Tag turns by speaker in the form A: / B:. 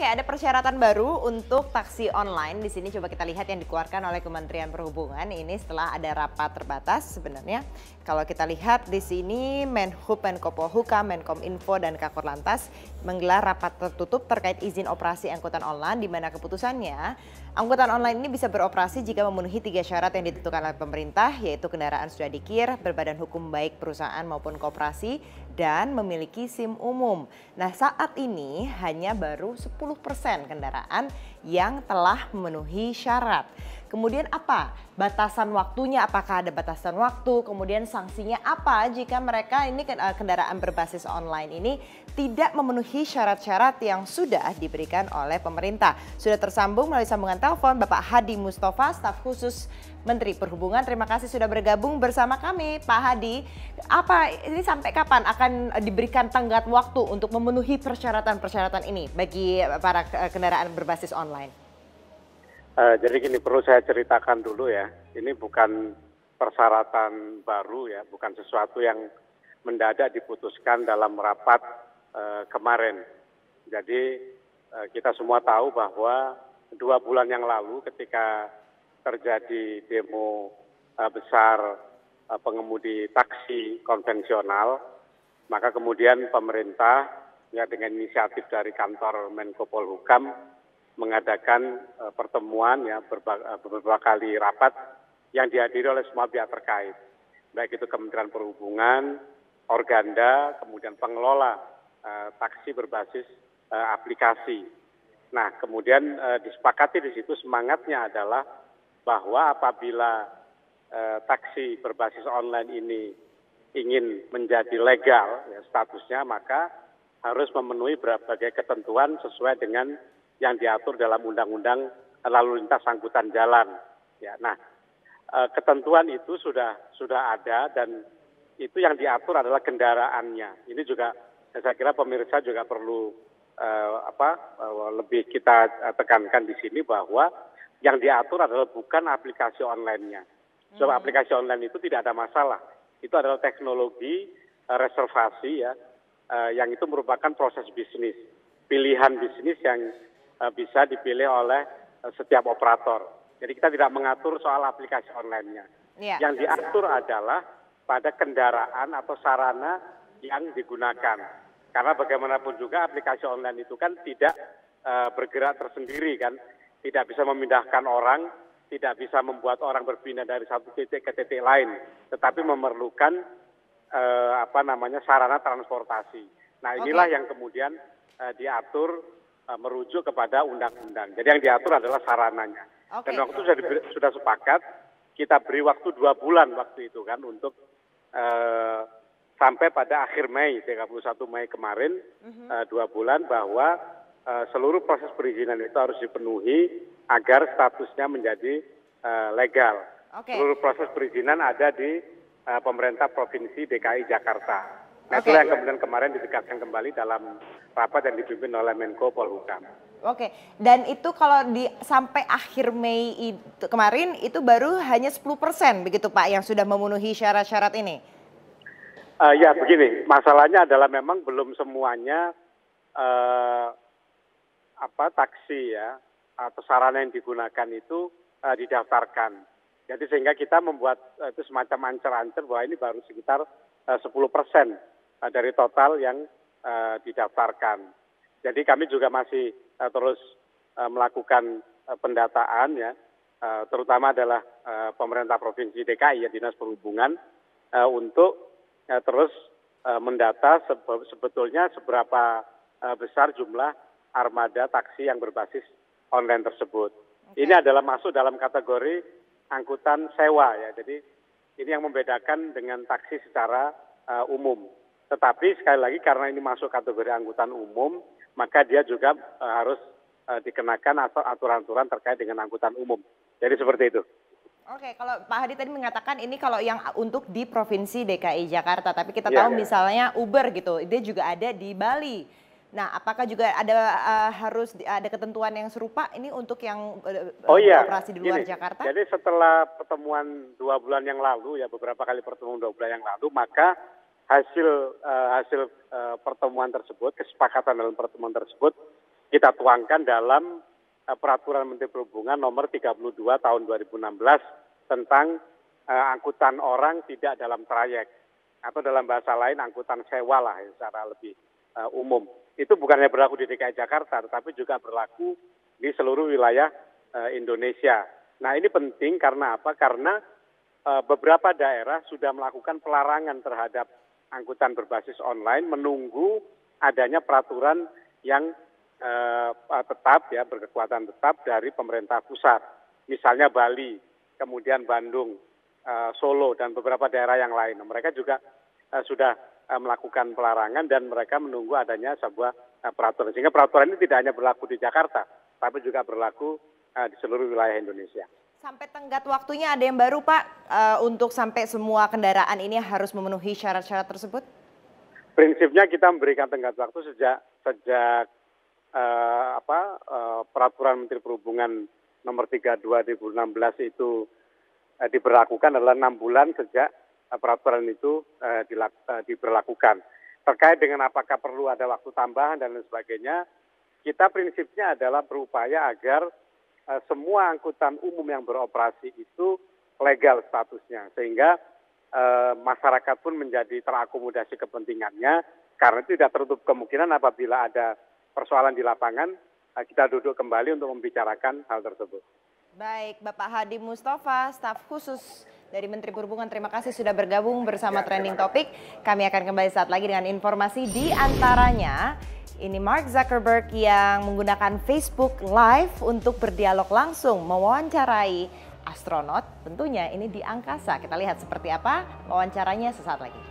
A: Oke, ada persyaratan baru untuk taksi online. Di sini coba kita lihat yang dikeluarkan oleh Kementerian Perhubungan. Ini setelah ada rapat terbatas sebenarnya. Kalau kita lihat di sini Menhub, Menko Polhukam, Menkominfo dan Kakor menggelar rapat tertutup terkait izin operasi angkutan online, di mana keputusannya angkutan online ini bisa beroperasi jika memenuhi 3 syarat yang ditentukan oleh pemerintah, yaitu kendaraan sudah dikir, berbadan hukum baik perusahaan maupun koperasi, dan memiliki SIM umum. Nah, saat ini hanya baru 10% kendaraan yang telah memenuhi syarat. Kemudian apa? Batasan waktunya, apakah ada batasan waktu? Kemudian sanksinya apa jika mereka ini kendaraan berbasis online ini tidak memenuhi syarat-syarat yang sudah diberikan oleh pemerintah? Sudah tersambung melalui sambungan telepon Bapak Hadi Mustafa, staf khusus Menteri Perhubungan. Terima kasih sudah bergabung bersama kami, Pak Hadi. Apa ini sampai kapan akan diberikan tenggat waktu untuk memenuhi persyaratan-persyaratan ini bagi para kendaraan berbasis online?
B: Jadi gini, perlu saya ceritakan dulu ya, ini bukan persyaratan baru ya, bukan sesuatu yang mendadak diputuskan dalam rapat kemarin. Jadi kita semua tahu bahwa 2 bulan yang lalu ketika terjadi demo besar pengemudi taksi konvensional, maka kemudian pemerintah ya dengan inisiatif dari kantor Menko Polhukam mengadakan pertemuan ya beberapa kali rapat yang dihadiri oleh semua pihak terkait, baik itu Kementerian Perhubungan, Organda, kemudian pengelola taksi berbasis aplikasi. Nah, kemudian disepakati di situ semangatnya adalah bahwa apabila taksi berbasis online ini ingin menjadi legal ya, statusnya, maka harus memenuhi berbagai ketentuan sesuai dengan yang diatur dalam Undang-Undang Lalu Lintas Angkutan Jalan. Ya, nah, ketentuan itu sudah ada dan itu yang diatur adalah kendaraannya. Ini juga saya kira pemirsa juga perlu lebih kita tekankan di sini bahwa yang diatur adalah bukan aplikasi online-nya. Sebab aplikasi online itu tidak ada masalah. Itu adalah teknologi reservasi ya, yang itu merupakan proses bisnis, pilihan bisnis yang bisa dipilih oleh setiap operator. Jadi kita tidak mengatur soal aplikasi online-nya. Ya, yang diatur adalah pada kendaraan atau sarana yang digunakan. Karena bagaimanapun juga aplikasi online itu kan tidak bergerak tersendiri kan, tidak bisa memindahkan orang, tidak bisa membuat orang berpindah dari satu titik ke titik lain, tetapi memerlukan sarana transportasi. Nah, inilah yang kemudian diatur merujuk kepada undang-undang. Jadi yang diatur adalah sarananya. Dan waktu sudah sepakat, kita beri waktu 2 bulan waktu itu kan untuk sampai pada akhir Mei, 31 Mei kemarin, 2 bulan bahwa seluruh proses perizinan itu harus dipenuhi agar statusnya menjadi legal. Seluruh proses perizinan ada di pemerintah Provinsi DKI Jakarta. Nah, itulah yang kemudian kemarin ditegaskan kembali dalam rapat yang dipimpin oleh Menko Polhukam.
A: Oke, dan itu kalau sampai akhir Mei kemarin itu baru hanya 10% begitu Pak yang sudah memenuhi syarat-syarat ini?
B: Ya begini, masalahnya adalah memang belum semuanya taksi ya atau sarana yang digunakan itu didaftarkan. Jadi sehingga kita membuat itu semacam ancer-ancer bahwa ini baru sekitar 10% dari total yang didaftarkan. Jadi kami juga masih terus melakukan pendataan ya, terutama adalah pemerintah Provinsi DKI ya, Dinas Perhubungan, untuk terus mendata sebetulnya seberapa besar jumlah armada taksi yang berbasis online tersebut. Ini adalah masuk dalam kategori angkutan sewa ya, jadi ini yang membedakan dengan taksi secara umum. Tetapi sekali lagi karena ini masuk kategori angkutan umum, maka dia juga harus dikenakan aturan-aturan terkait dengan angkutan umum. Jadi seperti itu.
A: Oke, kalau Pak Hadi tadi mengatakan ini kalau yang untuk di Provinsi DKI Jakarta, tapi kita tahu misalnya Uber gitu, dia juga ada di Bali. Nah, apakah juga ada harus ada ketentuan yang serupa ini untuk yang operasi di luar Jakarta?
B: Jadi setelah pertemuan 2 bulan yang lalu ya, beberapa kali pertemuan 2 bulan yang lalu, maka hasil pertemuan tersebut, kesepakatan dalam pertemuan tersebut kita tuangkan dalam Peraturan Menteri Perhubungan nomor 32 tahun 2016 tentang angkutan orang tidak dalam trayek, atau dalam bahasa lain angkutan sewa lah secara lebih umum. Itu bukannya berlaku di DKI Jakarta, tetapi juga berlaku di seluruh wilayah Indonesia. Nah, ini penting karena apa? Karena beberapa daerah sudah melakukan pelarangan terhadap angkutan berbasis online menunggu adanya peraturan yang tetap ya, berkekuatan tetap dari pemerintah pusat. Misalnya Bali, kemudian Bandung, Solo, dan beberapa daerah yang lain. Mereka juga sudah melakukan pelarangan dan mereka menunggu adanya sebuah peraturan. Sehingga peraturan ini tidak hanya berlaku di Jakarta, tapi juga berlaku di seluruh wilayah Indonesia.
A: Sampai tenggat waktunya ada yang baru Pak, untuk sampai semua kendaraan ini harus memenuhi syarat-syarat tersebut?
B: Prinsipnya kita memberikan tenggat waktu sejak Peraturan Menteri Perhubungan nomor 32 2016 itu diberlakukan adalah 6 bulan sejak peraturan itu diberlakukan. Terkait dengan apakah perlu ada waktu tambahan dan lain sebagainya, kita prinsipnya adalah berupaya agar semua angkutan umum yang beroperasi itu legal statusnya, sehingga masyarakat pun menjadi terakomodasi kepentingannya, karena itu tidak tertutup kemungkinan apabila ada persoalan di lapangan, kita duduk kembali untuk membicarakan hal tersebut.
A: Baik, Bapak Hadi Mustafa, staf khusus dari Menteri Perhubungan, terima kasih sudah bergabung bersama Trending Topic. Kami akan kembali saat lagi dengan informasi di antaranya. Ini Mark Zuckerberg yang menggunakan Facebook Live untuk berdialog langsung, mewawancarai astronot, tentunya ini di angkasa. Kita lihat seperti apa wawancaranya sesaat lagi.